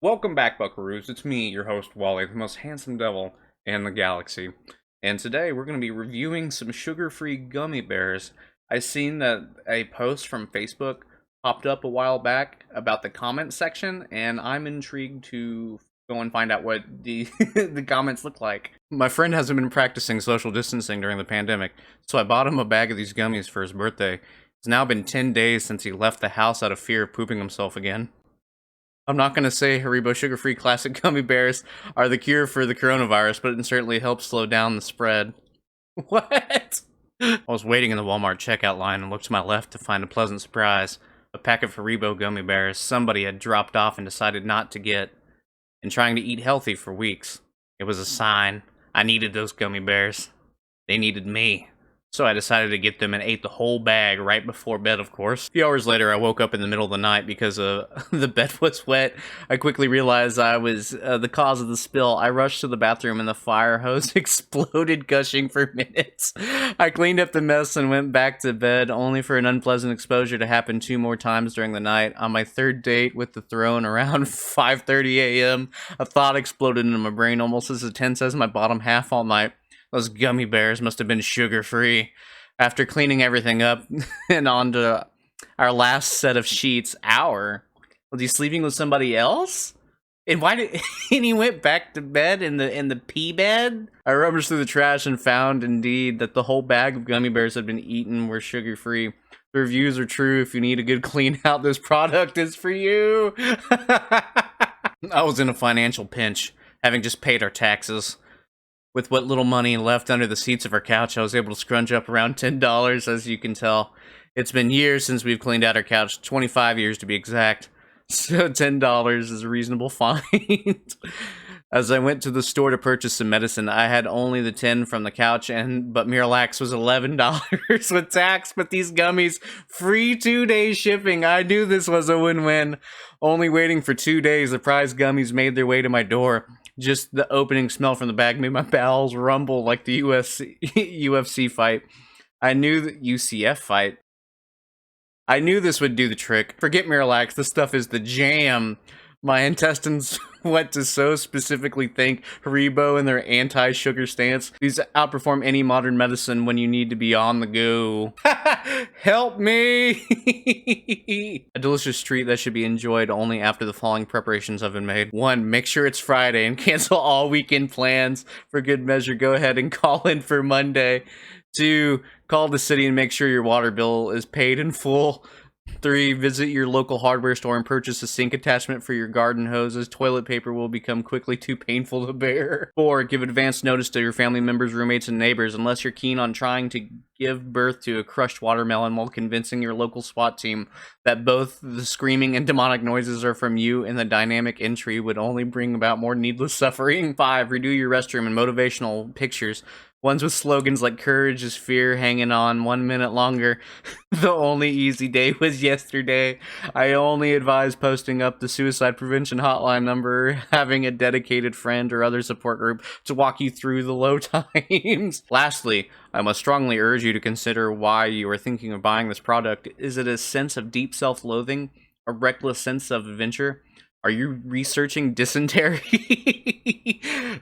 Welcome back, Buckaroos. It's me, your host, Wally, the most handsome devil in the galaxy. And today we're going to be reviewing some sugar-free gummy bears. I seen that a post from Facebook popped up a while back about the comment section, and I'm intrigued to go and find out what the the comments look like. My friend hasn't been practicing social distancing during the pandemic, so I bought him a bag of these gummies for his birthday. It's now been 10 days since he left the house out of fear of pooping himself again. I'm not going to say Haribo sugar-free classic gummy bears are the cure for the coronavirus, but it certainly helps slow down the spread. What? I was waiting in the Walmart checkout line and looked to my left to find a pleasant surprise. A pack of Haribo gummy bears somebody had dropped off and decided not to get, and trying to eat healthy for weeks. It was a sign. I needed those gummy bears. They needed me. So I decided to get them and ate the whole bag right before bed, of course. A few hours later, I woke up in the middle of the night because the bed was wet. I quickly realized I was the cause of the spill. I rushed to the bathroom and the fire hose exploded, gushing for minutes. I cleaned up the mess and went back to bed, only for an unpleasant exposure to happen 2 more times during the night. On my third date with the throne around 5:30 a.m., a thought exploded into my brain, almost as intense as my bottom half all night. Those gummy bears must have been sugar-free. After cleaning everything up and onto our last set of sheets, was he sleeping with somebody else? And why did and he went back to bed in the pee bed? I rummaged through the trash and found indeed that the whole bag of gummy bears had been eaten were sugar-free. The reviews are true. If you need a good clean out, this product is for you. I was in a financial pinch, having just paid our taxes. With what little money left under the seats of our couch, I was able to scrunch up around $10, as you can tell. It's been years since we've cleaned out our couch, 25 years to be exact. So $10 is a reasonable find. As I went to the store to purchase some medicine, I had only the 10 from the couch, but Miralax was $11 with tax, but these gummies, free 2-day shipping. I knew this was a win-win. Only waiting for 2 days, the prize gummies made their way to my door. Just the opening smell from the bag made my bowels rumble like the UFC fight. I knew the UCF fight. I knew this would do the trick. Forget Miralax, this stuff is the jam. My intestines went to so specifically thank Haribo and their anti-sugar stance. These outperform any modern medicine when you need to be on the go. Help me! A delicious treat that should be enjoyed only after the following preparations have been made. 1. Make sure it's Friday and cancel all weekend plans. For good measure, go ahead and call in for Monday. 2. Call the city and make sure your water bill is paid in full. 3. Visit your local hardware store and purchase a sink attachment for your garden hoses. Toilet paper will become quickly too painful to bear. 4. Give advance notice to your family members, roommates, and neighbors unless you're keen on trying to give birth to a crushed watermelon while convincing your local SWAT team that both the screaming and demonic noises are from you and the dynamic entry would only bring about more needless suffering. 5. Redo your restroom and motivational pictures. Ones with slogans like courage is fear, hanging on 1 minute longer. The only easy day was yesterday. I only advise posting up the suicide prevention hotline number, having a dedicated friend or other support group to walk you through the low times. Lastly, I must strongly urge you to consider why you are thinking of buying this product. Is it a sense of deep self-loathing? A reckless sense of adventure? Are you researching dysentery?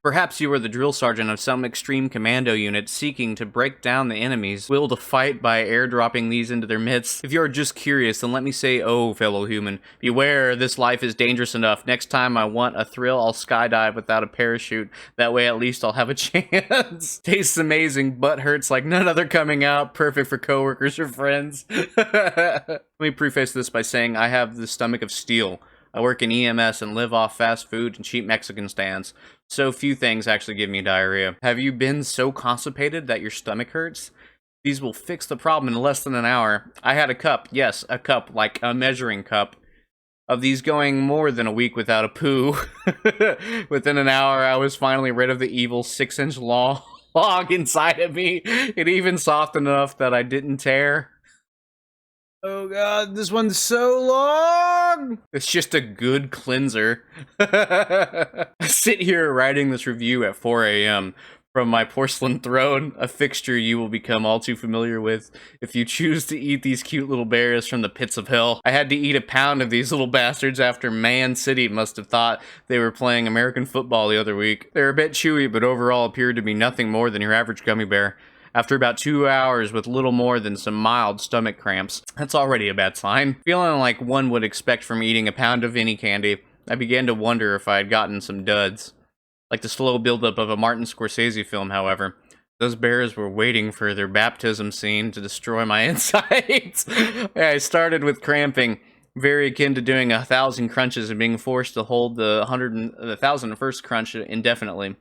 Perhaps you are the drill sergeant of some extreme commando unit seeking to break down the enemy's will to fight by airdropping these into their midst. If you are just curious, then let me say, oh, fellow human, beware, this life is dangerous enough. Next time I want a thrill, I'll skydive without a parachute. That way at least I'll have a chance. Tastes amazing, butt hurts like none other coming out. Perfect for coworkers or friends. Let me preface this by saying I have the stomach of steel. I work in EMS and live off fast food and cheap Mexican stands. So few things actually give me diarrhea. Have you been so constipated that your stomach hurts? These will fix the problem in less than an hour. I had a cup, yes, a cup, like a measuring cup, of these going more than a week without a poo. Within an hour, I was finally rid of the evil 6-inch log inside of me. It even softened enough that I didn't tear. Oh god, this one's so long! It's just a good cleanser. I sit here writing this review at 4 a.m. from my porcelain throne, a fixture you will become all too familiar with if you choose to eat these cute little bears from the pits of hell. I had to eat a pound of these little bastards after Man City must have thought they were playing American football the other week. They're a bit chewy, but overall appeared to be nothing more than your average gummy bear. After about 2 hours with little more than some mild stomach cramps, that's already a bad sign. Feeling like one would expect from eating a pound of any candy, I began to wonder if I had gotten some duds. Like the slow buildup of a Martin Scorsese film, however. Those bears were waiting for their baptism scene to destroy my insides. I started with cramping, very akin to doing 1,000 crunches and being forced to hold the 1,001st crunch indefinitely.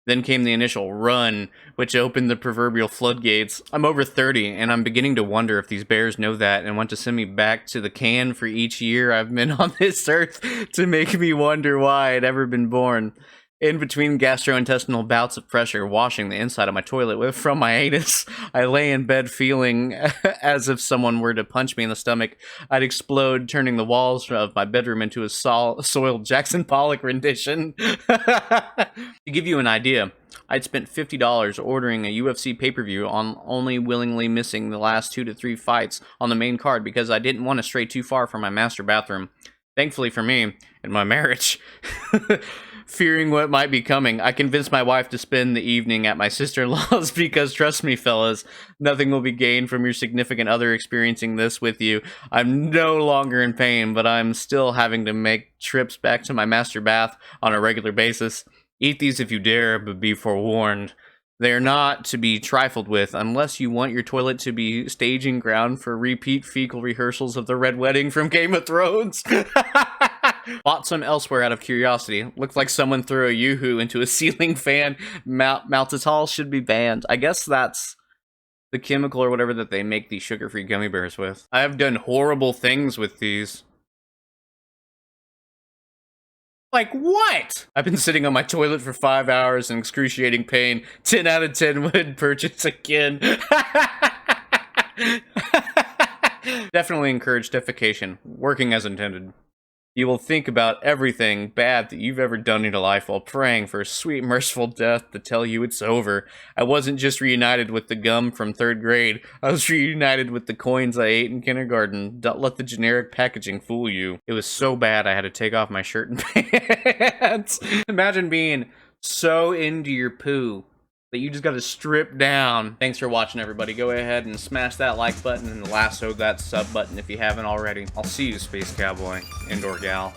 Then came the initial run, which opened the proverbial floodgates. I'm over 30, and I'm beginning to wonder if these bears know that and want to send me back to the can for each year I've been on this earth to make me wonder why I'd ever been born. In between gastrointestinal bouts of pressure washing the inside of my toilet from my anus, I lay in bed feeling as if someone were to punch me in the stomach. I'd explode, turning the walls of my bedroom into a soiled Jackson Pollock rendition. To give you an idea, I'd spent $50 ordering a UFC pay-per-view on only willingly missing the last 2 to 3 fights on the main card because I didn't want to stray too far from my master bathroom. Thankfully for me, and my marriage, fearing what might be coming, I convinced my wife to spend the evening at my sister-in-law's because, trust me, fellas, nothing will be gained from your significant other experiencing this with you. I'm no longer in pain, but I'm still having to make trips back to my master bath on a regular basis. Eat these if you dare, but be forewarned. They are not to be trifled with unless you want your toilet to be staging ground for repeat fecal rehearsals of the Red Wedding from Game of Thrones. Bought some elsewhere out of curiosity. Looked like someone threw a yoo-hoo into a ceiling fan. Maltitol should be banned. I guess that's the chemical or whatever that they make these sugar-free gummy bears with. I have done horrible things with these. Like what? I've been sitting on my toilet for 5 hours in excruciating pain. 10 out of 10 would purchase again. Definitely encourage defecation, working as intended. You will think about everything bad that you've ever done in your life while praying for a sweet, merciful death to tell you it's over. I wasn't just reunited with the gum from 3rd grade. I was reunited with the coins I ate in kindergarten. Don't let the generic packaging fool you. It was so bad I had to take off my shirt and pants. Imagine being so into your poo that you just gotta strip down. Thanks for watching, everybody. Go ahead and smash that like button and lasso that sub button if you haven't already. I'll see you, Space Cowboy, Indoor Gal.